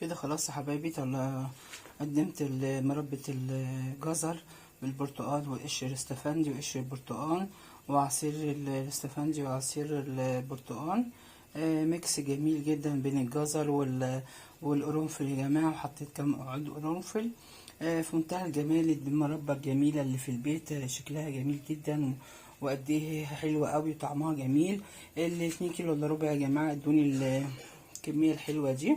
كده خلاص يا حبايبي. قدمت مربى الجزر بالبرتقال وقشر الاستفندي وقشر البرتقال وعصير الاستفندي وعصير البرتقال. ميكس جميل جدا بين الجزر والقرنفل يا جماعه، وحطيت كام عود قرنفل. في منتهى الجمال المربى الجميله اللي في البيت، شكلها جميل جدا وقد ايه حلوه قوي وطعمها جميل. 2 كيلو الا ربع يا جماعه ادوني الكميه الحلوه دي.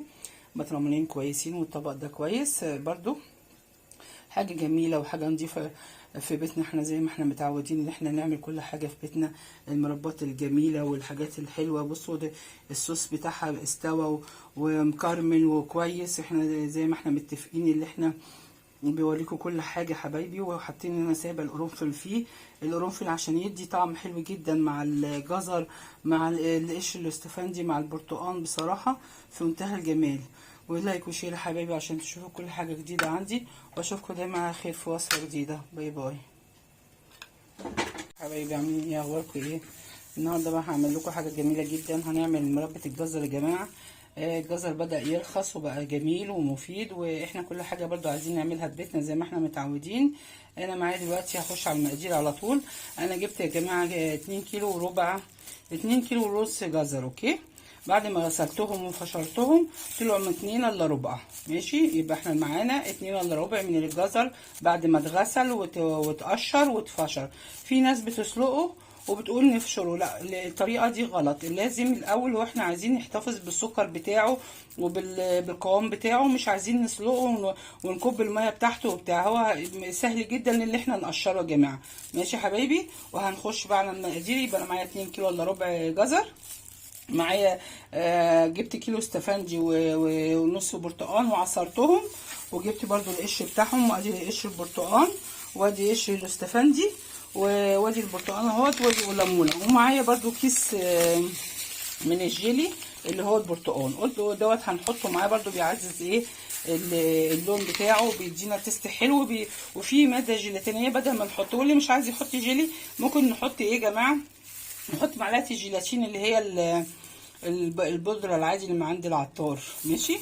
بطرمانين كويسين والطبق ده كويس برضو، حاجه جميله وحاجه نظيفه في بيتنا احنا، زي ما احنا متعودين ان احنا نعمل كل حاجه في بيتنا. المربات الجميله والحاجات الحلوه. بصوا ده الصوص بتاعها استوى ومكرمل وكويس. احنا زي ما احنا متفقين اللي احنا بيوريكم كل حاجه حبايبي. وحاطين انا سايبه القرنفل فيه، القرنفل عشان يدي طعم حلو جدا مع الجزر مع القشر الاستفندي مع البرتقال، بصراحه في منتهى الجمال. ولايك وشير يا حبايبي عشان تشوفوا كل حاجه جديده عندي، واشوفكم دايما على خير في وصفه جديده. باي باي حبايبي، عاملين ايه؟ اخباركم ايه؟ النهارده بقى هعمل لكم حاجه جميله جدا. هنعمل مربى الجزر يا جماعه. الجزر بدأ يرخص وبقى جميل ومفيد، واحنا كل حاجه برضو عايزين نعملها في بيتنا زي ما احنا متعودين. انا معايا دلوقتي هخش على المقادير على طول. انا جبت يا جماعه 2 كيلو وربع، 2 كيلو ونص جزر. اوكي، بعد ما غسلتهم وفشرتهم طلعوا من 2 الا ربع. ماشي، يبقى احنا معانا 2 الا ربع من الجزر بعد ما اتغسل واتقشر واتفشر. في ناس بتسلقه وبتقول نفشره، لا الطريقه دي غلط. لازم الاول واحنا عايزين نحتفظ بالسكر بتاعه وبالقوام بتاعه، مش عايزين نسلقه ونكب الميه بتاعته وبتاع. هو سهل جدا ان احنا نقشره يا جماعه. ماشي يا حبايبي، وهنخش بقى على المقادير. يبقى انا معايا 2 كيلو الا ربع جزر، معايا جبت كيلو استفندي ونص برتقال وعصرتهم، وجبت برضو القشر بتاعهم، وادي قشر البرتقال وادي قشر الاستفندي وادي البرتقال اهوت وليمونه. ومعايا برضو كيس من الجيلي اللي هو البرتقال. قلت دوت هنحطه معاه برضو، بيعزز ايه اللون بتاعه، بيدينا تيست حلو. وفي ماده جيلاتينيه بدل ما نحطه. واللي مش عايز يحط جيلي ممكن نحط ايه يا جماعه، نحط معلقه الجيلاتين اللي هي البودره العادي اللي من عند العطار. ماشي.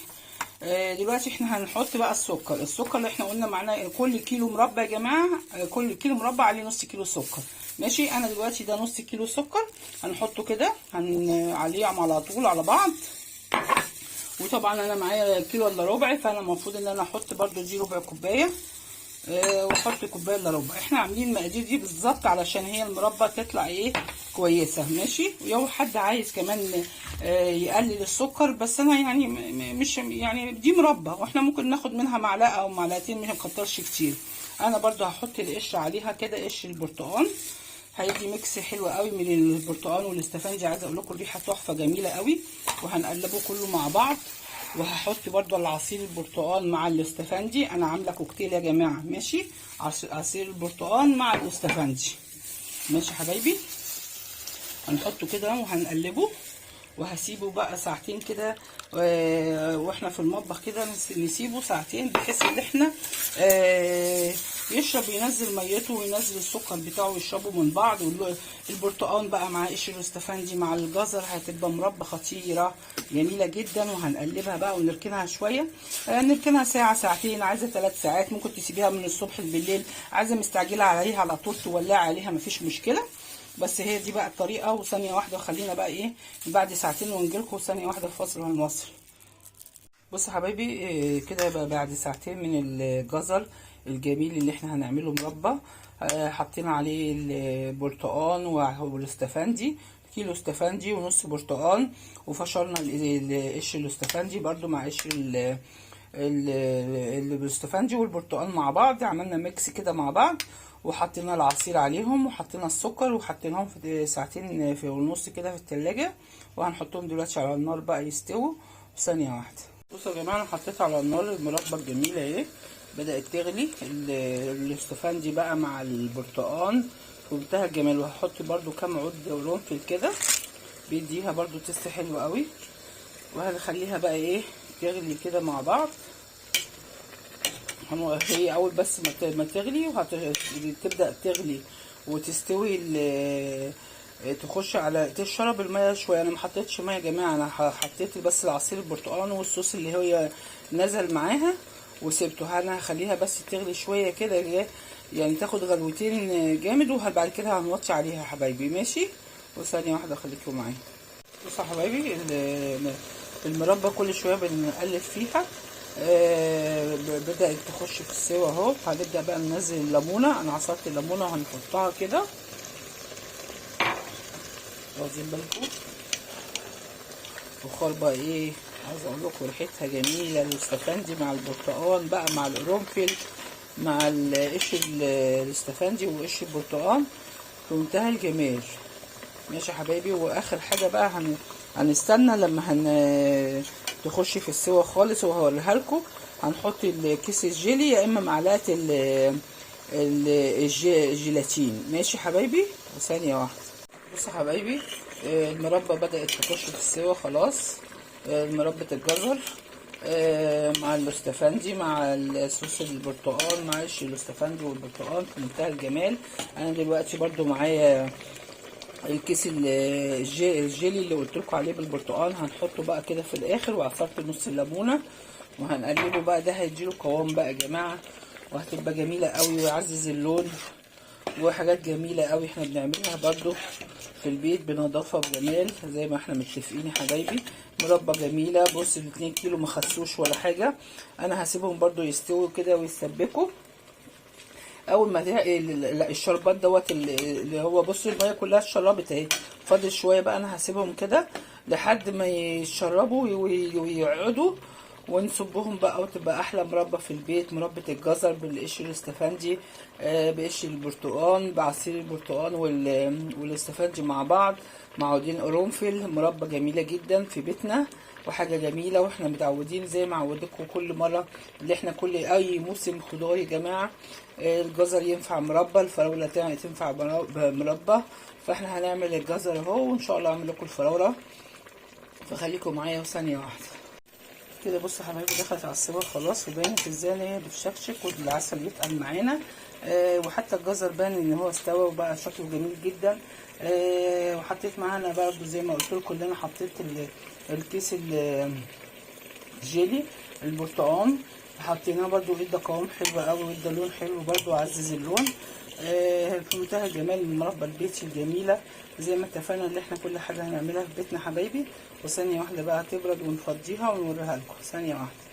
دلوقتي احنا هنحط بقى السكر اللي احنا قلنا معانا كل كيلو مربى يا جماعه، كل كيلو مربى عليه نص كيلو سكر. ماشي، انا دلوقتي ده نص كيلو سكر هنحطه كده عليه على طول على بعض. وطبعا انا معايا كيلو الا ربع، فانا المفروض ان انا احط برده دي ربع كوبايه، واحط كوبايه الا ربع. احنا عاملين المقادير دي بالظبط علشان هي المربى تطلع ايه كويسه. ماشي، ولو حد عايز كمان يقلل السكر، بس انا يعني مش يعني دي مربى واحنا ممكن ناخد منها معلقه او معلقتين، مش هنكترش كتير. انا برضو هحط القشر عليها كده، قشر البرتقال هيدي ميكس حلو قوي من البرتقال والاستفندي. عايزه اقول لكم الريحه تحفه جميله قوي. وهنقلبه كله مع بعض. وهحط برضو العصير البرتقال مع الاستفندي. انا عامله كوكتيل يا جماعه. ماشي، عصير البرتقال مع الاستفندي. ماشي حبايبي، هنحطه كده وهنقلبه وهسيبه بقى ساعتين كده. واحنا في المطبخ كده نسيبه ساعتين بحيث ان احنا يشرب، ينزل ميته وينزل السكر بتاعه يشربوا من بعض. البرتقال بقى مع قشر الاستفندي مع الجزر هتبقى مربى خطيره جميله جدا. وهنقلبها بقى ونركنها شويه، نركنها ساعه ساعتين، عايزه 3 ساعات. ممكن تسيبيها من الصبح بالليل، عايزه مستعجله عليها على طول تولعي عليها مفيش مشكله. بس هي دي بقى الطريقه. وثانيه واحده وخلينا بقى ايه بعد ساعتين ونجيلكم ثانيه واحده في فاصل وهنوصل. بصوا حبايبي، كده يبقى بعد ساعتين من الجزر الجميل اللي احنا هنعمله مربى. حطينا عليه البرتقال والاستفندي، كيلو استفندي ونص برتقال، وفشرنا قشر الاستفندي برضو مع قشر الاستفندي والبرتقال مع بعض. عملنا ميكس كده مع بعض، وحطينا العصير عليهم وحطينا السكر وحطيناهم في ساعتين في ونص كده في التلاجة. وهنحطهم دلوقتي على النار بقى يستووا ثانيه واحده. بصوا يا جماعه، انا حطيت على النار المربى الجميله اهي بدات تغلي. الاستفندي بقى مع البرتقال ومنتهى الجمال. وهحط برده كام عود قرنفل كده بيديها برده تست حلو قوي. وهنخليها بقى ايه تغلي كده مع بعض. هي اول بس ما تغلي وتبدا تغلي وتستوي تخش على تشرب الميه شويه. انا ما حطيتش ميه يا جماعه، انا حطيت بس العصير البرتقال والصوص اللي هي نزل معاها وسبته. انا هخليها بس تغلي شويه كده، يعني تاخد غلوتين جامد، وبعد كده هنوطي عليها يا حبايبي. ماشي، وثانيه واحده خليكم معايا. بصوا يا حبايبي، المربى كل شويه بنقلب فيها. بدأت تخش في السوا اهو. هنبدأ بقى ننزل الليمونه. انا عصرت الليمونه وهنحطها كده، واخدين بالكم. بخار بقى ايه، عايزه اقول لكم ريحتها جميله. الاستفندي مع البرتقال بقى مع القرنفل مع قش الاستفندي وقش البرتقال في منتهى الجمال. ماشي يا حبايبي. واخر حاجه بقى هنستنى لما تخش في السوا خالص وهوريها لكم. هنحط الكيس الجيلي يا اما معلقه الجيلاتين. ماشي يا حبايبي، وثانيه واحده. بصوا يا حبايبي، المربى بدأت تخش في السوا خلاص. مربى الجزر مع الاستفندي مع صوص البرتقال مع الاستفندي والبرتقال في منتهى الجمال. انا دلوقتي برضو معايا الكيس الجيلي اللي قلت لكم عليه بالبرتقال، هنحطه بقى كده في الاخر. وعصرت نص الليمونه وهنقلبه بقى. ده هيديله قوام بقى يا جماعه، وهتبقى جميله قوي ويعزز اللون. وحاجات جميله قوي احنا بنعملها برضو في البيت بنظافه بجمال زي ما احنا متفقين يا حبايبي. مربى جميله. بص ال2 كيلو ما خسوش ولا حاجه. انا هسيبهم برضو يستووا كده ويسبكوا. اول ما الشربات دوت اللي هو بصوا الميه كلها اتشربت اهي. فاضل شويه بقى. انا هسيبهم كده لحد ما يشربوا ويقعدوا ونصبهم بقى، وتبقى احلى مربى في البيت. مربى الجزر بالقشر الاستفندي بقشر البرتقال بعصير البرتقال والاستفندي مع بعض مع عودين قرنفل. مربى جميله جدا في بيتنا وحاجه جميله. واحنا متعودين زي ما عودتكم كل مره اللي احنا كل اي موسم خضار يا جماعه الجزر ينفع مربى، الفراوله تنفع مربى. فاحنا هنعمل الجزر اهو، وان شاء الله اعمل لكم الفراوله. فخليكم معايا ثانيه واحده كده. بصوا يا حبايبي، دخلت على السوا خلاص وبانت ازاي ان هي بتشكشك والعسل يتقل معانا. وحتى الجزر بان ان هو استوى وبقى شكله جميل جدا. وحطيت معانا برضو زي ما قلت لكم ان انا حطيت الكيس الجيلي البرتقال حطيناه برضو، ادى قوام حلو قوي وادى لون حلو برضو، عزز اللون. في منتهى الجمال المربى البيتي الجميله زي ما اتفقنا ان احنا كل حاجه هنعملها في بيتنا حبايبي. وثانيه واحده بقى تبرد ونفضيها ونوريها لكم. ثانيه واحده.